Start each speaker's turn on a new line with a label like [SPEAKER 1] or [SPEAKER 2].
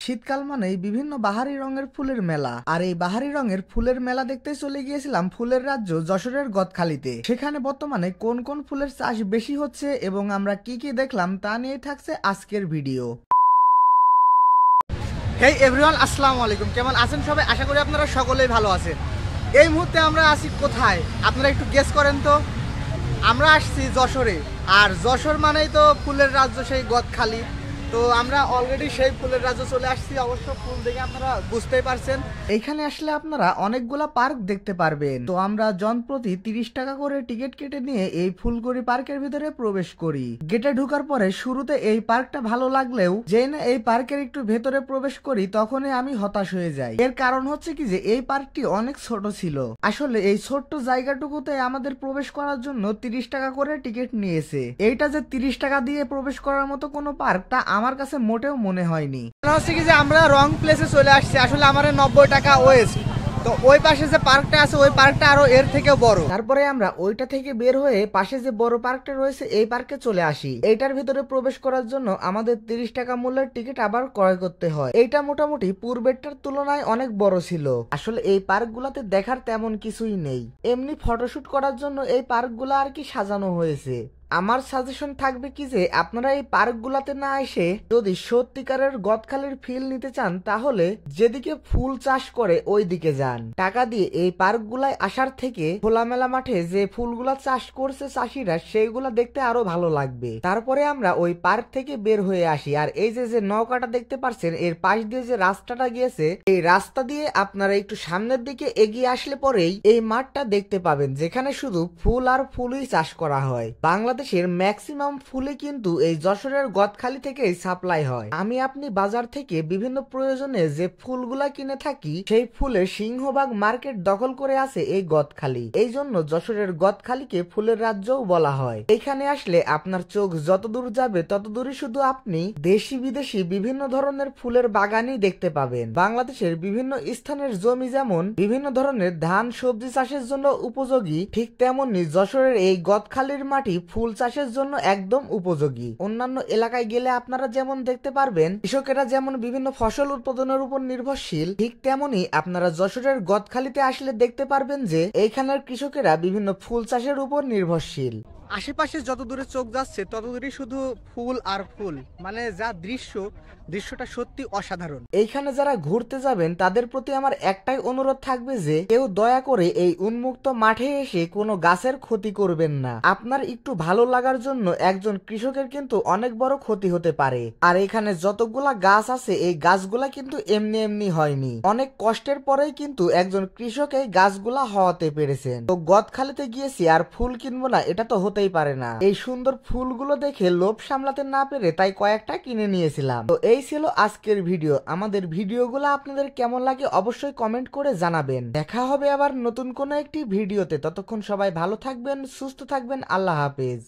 [SPEAKER 1] শীতকাল মানেই বিভিন্ন বাহারি রঙের ফুলের মেলা। আর এই বাহারি রঙের ফুলের মেলা দেখতে চলে গিয়েছিলাম ফুলের রাজ্য যশোরের গদখালিতে। সেখানে বর্তমানে কোন কোন ফুলের চাষ বেশি হচ্ছে এবং আমরা কি কি দেখলাম তা নিয়ে থাকছে আজকের ভিডিও। হেই এভরিওয়ান, আসসালামু আলাইকুম। কেমন আছেন সবাই? আশা করি আপনারা সকলেই ভালো আছেন। এই মুহূর্তে আমরা আছি কোথায় আপনারা একটু গেস করেন তো। আমরা আসছি যশোরে, আর যশোর মানেই তো ফুলের রাজ্য, সেই গদখালি। তো আমরা অলরেডি সেই ফুলের রাজ্য চলে আসছি। অবশ্য ফুল দেখে আপনারা বুঝতেই পারছেন। এইখানে আসলে আপনারা অনেকগুলা পার্ক দেখতে পারবেন। তো আমরা জনপ্রতি 30 টাকা করে টিকিট কেটে নিয়ে এই ফুলগড়ি পার্কের ভিতরে প্রবেশ করি। গেটে ঢোকার পরে শুরুতে এই পার্কটা ভালো লাগলেও যে না এই পার্কের একটু ভেতরে প্রবেশ করি তখনই আমি হতাশ হয়ে যাই। এর কারণ হচ্ছে কি যে এই পার্কটি অনেক ছোট ছিল। আসলে এই ছোট্ট জায়গাটুকুতে আমাদের প্রবেশ করার জন্য 30 টাকা করে টিকিট নিয়েছে। এইটা যে 30 টাকা দিয়ে প্রবেশ করার মতো কোনো পার্ক তা আমার কাছে মোটেও মনে হয়নি। হচ্ছে কি যে আমরা রং প্লেসে চলে আসছি। আসলে আমার 90 টাকা ওয়েস্ট। তো ওই পাশে যে পার্কটা আছে ওই পার্কটা আরো এর থেকে বড়। তারপরে আমরা ওইটা থেকে বের হয়ে পাশে যে বড় পার্কটা রয়েছে এই পার্কে চলে আসি। এইটার ভিতরে প্রবেশ করার জন্য আমাদের 30 টাকা মূল্যের টিকিট আবার ক্রয় করতে হয়। এইটা মোটামুটি পূর্বেরটার তুলনায় অনেক বড় ছিল। আসলে এই পার্কগুলোতে দেখার তেমন কিছুই নেই, এমনি ফটোশুট করার জন্য এই পার্কগুলো আর কি সাজানো হয়েছে। আমার সাজেশন থাকবে কি যে আপনারা এই পার্কগুলোতে না এসে যদি সত্যিকারের গদখালির ফিল নিতে চান তাহলে যেদিকে ফুল চাষ করে ওই দিকে যান। টাকা দিয়ে এই পার্কগুলায় আসার থেকে খোলামেলা মাঠে যে ফুলগুলা চাষ করছে চাষিরা সেইগুলা দেখতে আরো ভালো লাগবে। তারপরে আমরা ওই পার্ক থেকে বের হয়ে আসি। আর এই যে নৌকাটা দেখতে পাচ্ছেন এর পাশ দিয়ে যে রাস্তাটা গিয়েছে এই রাস্তা দিয়ে আপনারা একটু সামনের দিকে এগিয়ে আসলে পরেই এই মাঠটা দেখতে পাবেন যেখানে শুধু ফুল আর ফুলই চাষ করা হয়। বাংলাদেশের ম্যাক্সিমাম ফুলে কিন্তু এই যশোরের গদখালি থেকেই সাপ্লাই হয়। আপনি বাজার থেকে বিভিন্ন প্রয়োজনে যে ফুলগুলা কিনে থাকি সেই ফুলের সিংহভাগ মার্কেট দখল করে আছে এই গদখালি। এই জন্য যশোরের গদখালিকে ফুলের রাজ্যও বলা হয়। এখানে আসলে আপনার চোখ যতদূর যাবে ততদূরই শুধু আপনি দেশি বিদেশি বিভিন্ন ধরনের ফুলের বাগানই দেখতে পাবেন। বাংলাদেশের বিভিন্ন স্থানের জমি যেমন বিভিন্ন ধরনের ধান সবজি চাষের জন্য উপযোগী, ঠিক তেমনি যশোরের এই গদখালির মাটি ফুল চাষের জন্য একদম উপযোগী। অন্যান্য এলাকায় গেলে আপনারা যেমন দেখতে পারবেন কৃষকেরা যেমন বিভিন্ন ফসল উৎপাদনের উপর নির্ভরশীল, ঠিক তেমনি আপনারা যশোরের গদখালিতে আসলে দেখতে পারবেন যে এইখানের কৃষকেরা বিভিন্ন ফুল চাষের উপর নির্ভরশীল। আশেপাশে যত দূরে চোখ যাচ্ছে তত দূরে শুধু ফুল আর ফুল, মানে যা দৃশ্যটা সত্যি অসাধারণ। এইখানে যারা ঘুরতে যাবেন তাদের প্রতি আমার একটাই অনুরোধ থাকবে যে কেউ দয়া করে এই উন্মুক্ত মাঠে এসে কোনো গাছের ক্ষতি করবেন না। আপনার একটু ভালো লাগার জন্য একজন কৃষকের কিন্তু অনেক বড় ক্ষতি হতে পারে। আর এখানে যতগুলা গাছ আছে এই গাছগুলা কিন্তু এমনি এমনি হয়নি, অনেক কষ্টের পরেই কিন্তু একজন কৃষক এই গাছগুলা হওয়াতে পেরেছেন। তো গদখালিতে গিয়েছি আর ফুল কিনবো না এটা তো হতেই পারে না। এই সুন্দর ফুলগুলো দেখে লোভ সামলাতে না পেরে তাই কয়েকটা কিনে নিয়েছিলাম। তো এই ছিল আজকের ভিডিও। আমাদের ভিডিওগুলো আপনাদের কেমন লাগে অবশ্যই কমেন্ট করে জানাবেন। দেখা হবে আবার নতুন কোনো একটি ভিডিওতে। ততক্ষণ সবাই ভালো থাকবেন, সুস্থ থাকবেন। আল্লাহ হাফেজ।